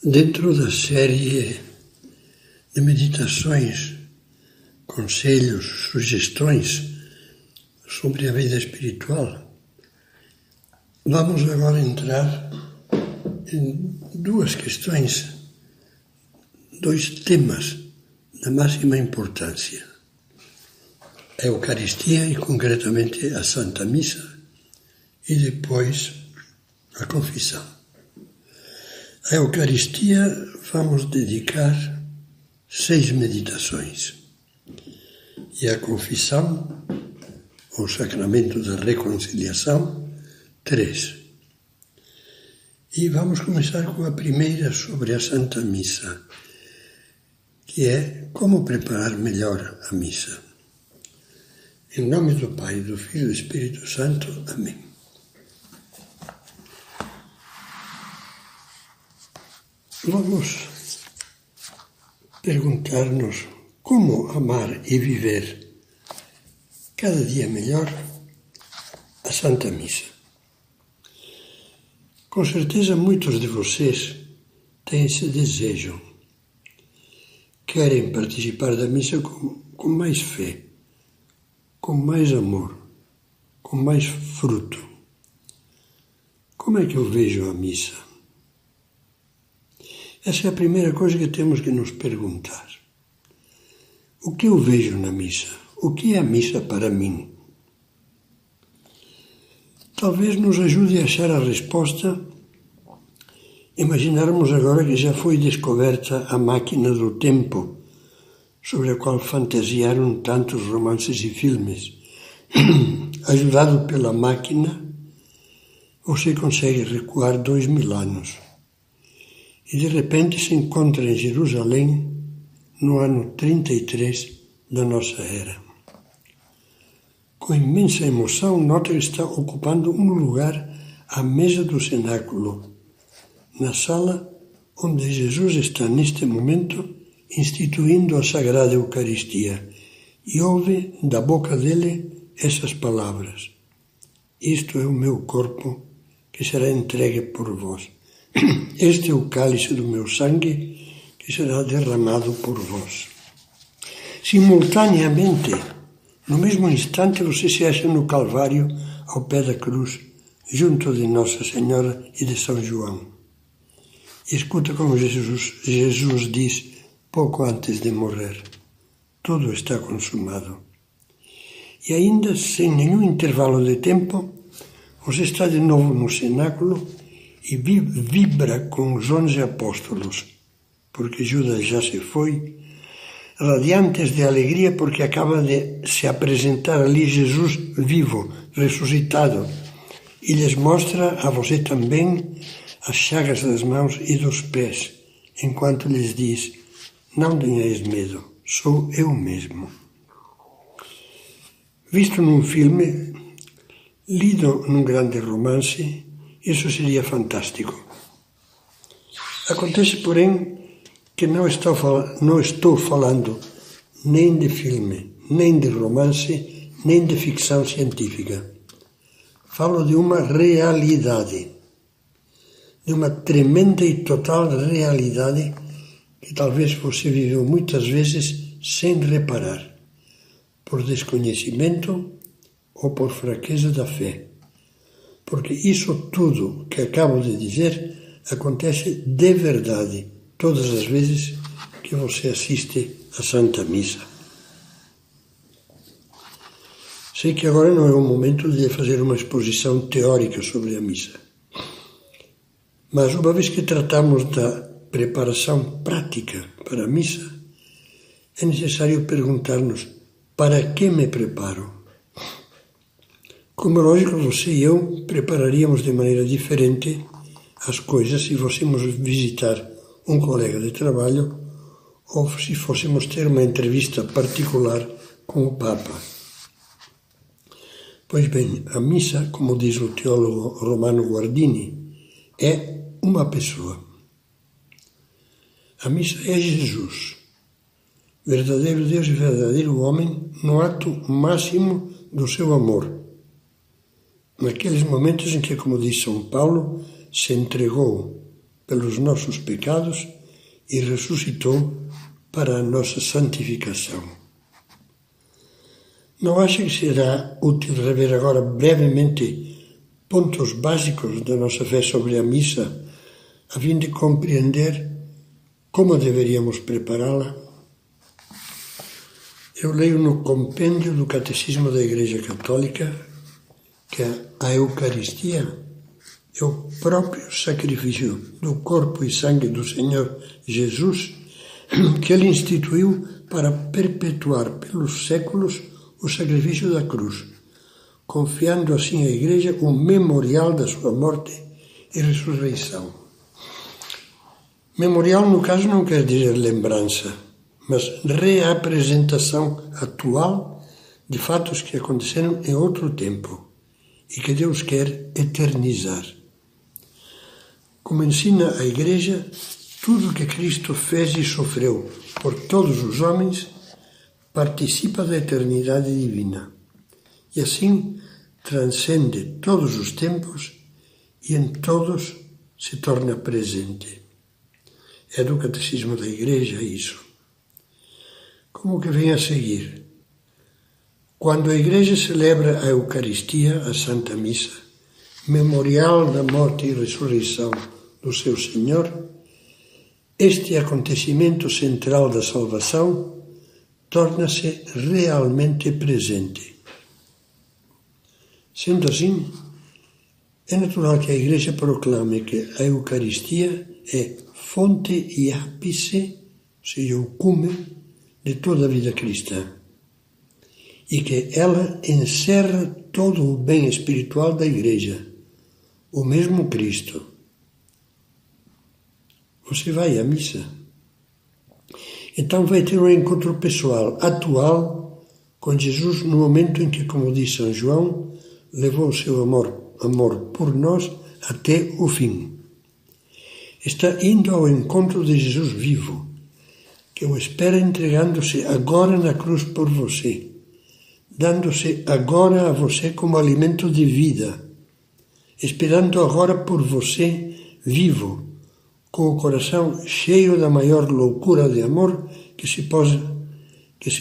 Dentro da série de meditações, conselhos, sugestões sobre a vida espiritual, vamos agora entrar em duas questões, dois temas da máxima importância. A Eucaristia e, concretamente, a Santa Missa, e depois a confissão. A Eucaristia vamos dedicar 6 meditações e a confissão, o sacramento da reconciliação, 3. E vamos começar com a primeira sobre a Santa Missa, que é como preparar melhor a missa. Em nome do Pai, do Filho e do Espírito Santo. Amém. Vamos perguntar-nos como amar e viver cada dia melhor a Santa Missa. Com certeza muitos de vocês têm esse desejo, querem participar da missa com mais fé, com mais amor, com mais fruto. Como é que eu vejo a missa? Essa é a primeira coisa que temos que nos perguntar. O que eu vejo na missa? O que é a missa para mim? Talvez nos ajude a achar a resposta imaginarmos agora que já foi descoberta a máquina do tempo, sobre a qual fantasiaram tantos romances e filmes. Ajudado pela máquina, você consegue recuar 2000 anos. E de repente se encontra em Jerusalém no ano 33 da nossa era. Com imensa emoção, nota que está ocupando um lugar à mesa do cenáculo, na sala onde Jesus está neste momento instituindo a Sagrada Eucaristia, e ouve da boca dele essas palavras: isto é o meu corpo que será entregue por vós. Este é o cálice do meu sangue que será derramado por vós. Simultaneamente, no mesmo instante, você se acha no Calvário, ao pé da cruz, junto de Nossa Senhora e de São João. E escuta como Jesus diz, pouco antes de morrer: tudo está consumado. E ainda, sem nenhum intervalo de tempo, você está de novo no cenáculo e vibra com os 11 apóstolos, porque Judas já se foi, radiantes de alegria porque acaba de se apresentar ali Jesus vivo, ressuscitado, e lhes mostra a você também as chagas das mãos e dos pés, enquanto lhes diz: não tenhais medo, sou eu mesmo. Visto num filme, lido num grande romance, isso seria fantástico. Acontece, porém, que não estou falando nem de filme, nem de romance, nem de ficção científica. Falo de uma realidade, de uma tremenda e total realidade que talvez você viveu muitas vezes sem reparar, por desconhecimento ou por fraqueza da fé. Porque isso tudo que acabo de dizer acontece de verdade todas as vezes que você assiste à Santa Missa. Sei que agora não é o momento de fazer uma exposição teórica sobre a missa. Mas uma vez que tratamos da preparação prática para a missa, é necessário perguntar-nos: para que me preparo? Como é lógico, você e eu prepararíamos de maneira diferente as coisas se fôssemos visitar um colega de trabalho ou se fôssemos ter uma entrevista particular com o Papa. Pois bem, a missa, como diz o teólogo Romano Guardini, é uma pessoa. A missa é Jesus, verdadeiro Deus e verdadeiro homem, no ato máximo do seu amor. Naqueles momentos em que, como diz São Paulo, se entregou pelos nossos pecados e ressuscitou para a nossa santificação. Não acha que será útil rever agora brevemente pontos básicos da nossa fé sobre a missa, a fim de compreender como deveríamos prepará-la? Eu leio no compêndio do Catecismo da Igreja Católica que a Eucaristia é o próprio sacrifício do corpo e sangue do Senhor Jesus que Ele instituiu para perpetuar pelos séculos o sacrifício da cruz, confiando assim à Igreja o memorial da sua morte e ressurreição. Memorial, no caso, não quer dizer lembrança, mas reapresentação atual de fatos que aconteceram em outro tempo e que Deus quer eternizar. Como ensina a Igreja, tudo que Cristo fez e sofreu por todos os homens participa da eternidade divina e assim transcende todos os tempos e em todos se torna presente. É do Catecismo da Igreja isso. Como que vem a seguir? Quando a Igreja celebra a Eucaristia, a Santa Missa, memorial da morte e ressurreição do seu Senhor, este acontecimento central da salvação torna-se realmente presente. Sendo assim, é natural que a Igreja proclame que a Eucaristia é fonte e ápice, ou seja, o cume de toda a vida cristã, e que ela encerra todo o bem espiritual da Igreja, o mesmo Cristo. Você vai à missa? Então vai ter um encontro pessoal, atual, com Jesus no momento em que, como diz São João, levou o seu amor por nós até o fim. Está indo ao encontro de Jesus vivo, que o espera entregando-se agora na cruz por você, dando-se agora a você como alimento de vida, esperando agora por você vivo, com o coração cheio da maior loucura de amor que se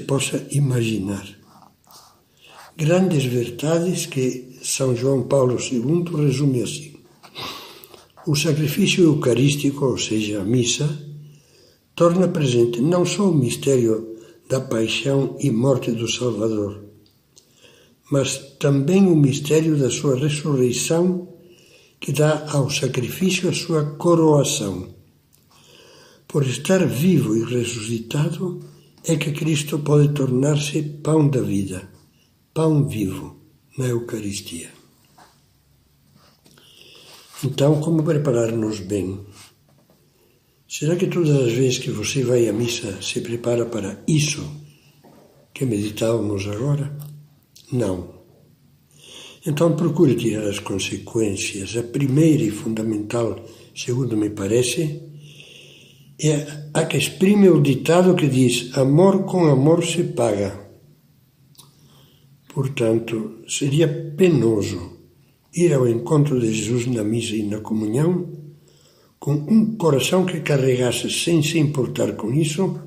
possa imaginar. Grandes verdades que São João Paulo II resume assim. O sacrifício eucarístico, ou seja, a missa, torna presente não só o mistério da paixão e morte do Salvador, mas também o mistério da sua ressurreição, que dá ao sacrifício a sua coroação. Por estar vivo e ressuscitado, é que Cristo pode tornar-se pão da vida, pão vivo, na Eucaristia. Então, como preparar-nos bem? Será que todas as vezes que você vai à missa se prepara para isso que meditávamos agora? Não. Então procure tirar as consequências. A primeira e fundamental, segundo me parece, é a que exprime o ditado que diz: amor com amor se paga. Portanto, seria penoso ir ao encontro de Jesus na missa e na comunhão com um coração que carregasse, sem se importar com isso,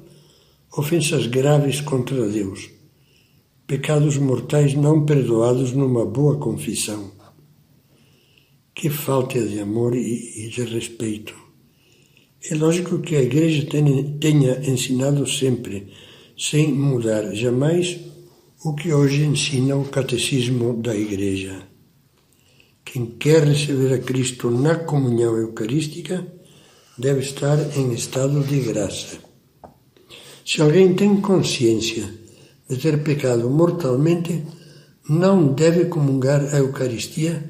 ofensas graves contra Deus, pecados mortais não perdoados numa boa confissão. Que falta de amor e de respeito. É lógico que a Igreja tenha ensinado sempre, sem mudar jamais, o que hoje ensina o Catecismo da Igreja. Quem quer receber a Cristo na comunhão eucarística deve estar em estado de graça. Se alguém tem consciência de ter pecado mortalmente, não deve comungar a Eucaristia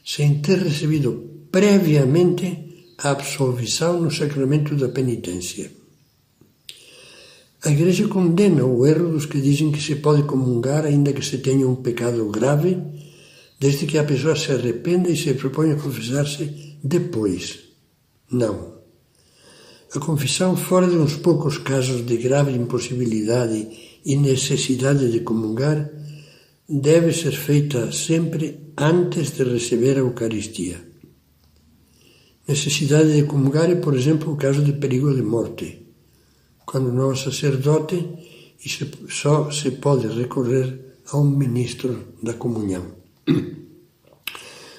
sem ter recebido previamente a absolvição no sacramento da penitência. A Igreja condena o erro dos que dizem que se pode comungar ainda que se tenha um pecado grave, desde que a pessoa se arrependa e se proponha a confessar-se depois. Não. A confissão, fora de uns poucos casos de grave impossibilidade e necessidade de comungar, deve ser feita sempre antes de receber a Eucaristia. Necessidade de comungar é, por exemplo, o caso de perigo de morte, quando não há sacerdote e só se pode recorrer a um ministro da comunhão.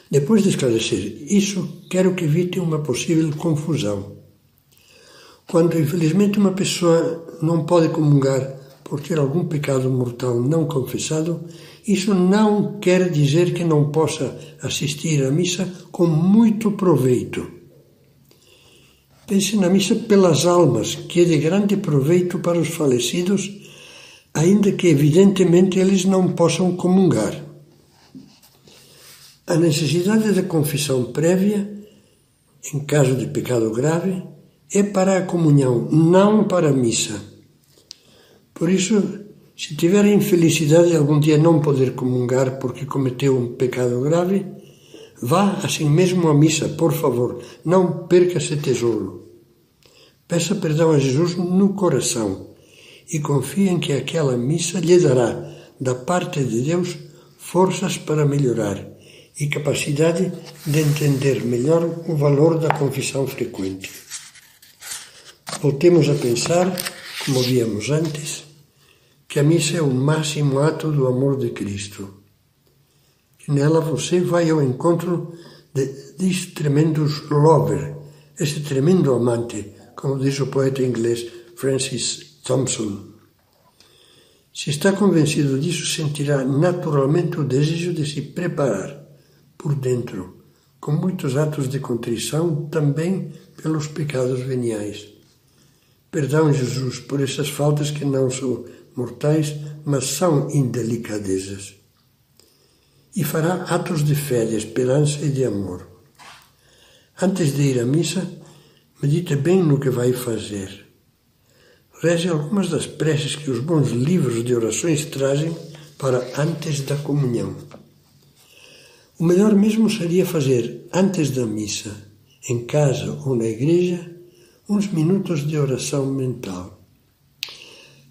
Depois de esclarecer isso, quero que evite uma possível confusão. Quando, infelizmente, uma pessoa não pode comungar por ter algum pecado mortal não confessado, isso não quer dizer que não possa assistir à missa com muito proveito. Pense na missa pelas almas, que é de grande proveito para os falecidos, ainda que evidentemente eles não possam comungar. A necessidade da confissão prévia, em caso de pecado grave, é para a comunhão, não para a missa. Por isso, se tiver a infelicidade de algum dia não poder comungar porque cometeu um pecado grave, vá assim mesmo à missa, por favor, não perca esse tesouro. Peça perdão a Jesus no coração e confie em que aquela missa lhe dará, da parte de Deus, forças para melhorar e capacidade de entender melhor o valor da confissão frequente. Voltemos a pensar, como víamos antes, que a missa é o máximo ato do amor de Cristo. Que nela você vai ao encontro desse tremendo lover, esse tremendo amante, como diz o poeta inglês Francis Thompson. Se está convencido disso, sentirá naturalmente o desejo de se preparar por dentro, com muitos atos de contrição, também pelos pecados veniais. Perdão, Jesus, por essas faltas que não são mortais, mas são indelicadezas. E fará atos de fé, de esperança e de amor. Antes de ir à missa, medite bem no que vai fazer. Reze algumas das preces que os bons livros de orações trazem para antes da comunhão. O melhor mesmo seria fazer, antes da missa, em casa ou na igreja, uns minutos de oração mental.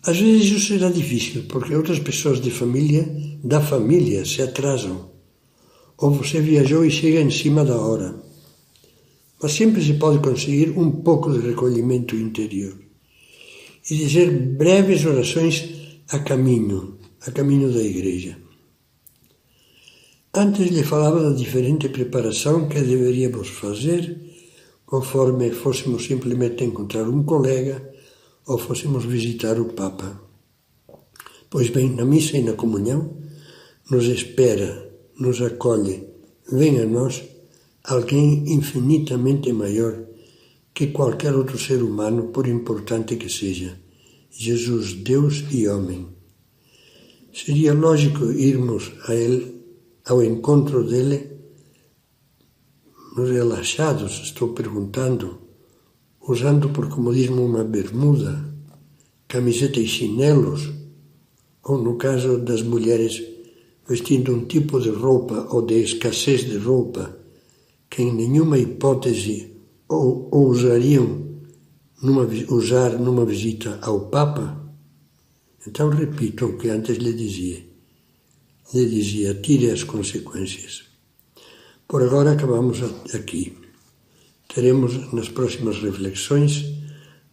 Às vezes isso será difícil, porque outras pessoas da família se atrasam, ou você viajou e chega em cima da hora. Mas sempre se pode conseguir um pouco de recolhimento interior e dizer breves orações a caminho da igreja. Antes lhe falava da diferente preparação que deveríamos fazer conforme fôssemos simplesmente encontrar um colega ou fôssemos visitar o Papa. Pois bem, na missa e na comunhão, nos espera, nos acolhe, vem a nós alguém infinitamente maior que qualquer outro ser humano, por importante que seja, Jesus, Deus e homem. Seria lógico irmos a Ele, ao encontro dele, relaxados, estou perguntando, usando por comodismo uma bermuda, camiseta e chinelos, ou no caso das mulheres, vestindo um tipo de roupa ou de escassez de roupa que em nenhuma hipótese ousariam usar numa visita ao Papa? Então repito o que antes lhe dizia. Lhe dizia, tire as consequências. Por agora acabamos aqui. Teremos nas próximas reflexões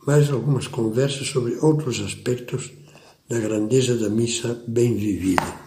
mais algumas conversas sobre outros aspectos da grandeza da missa bem vivida.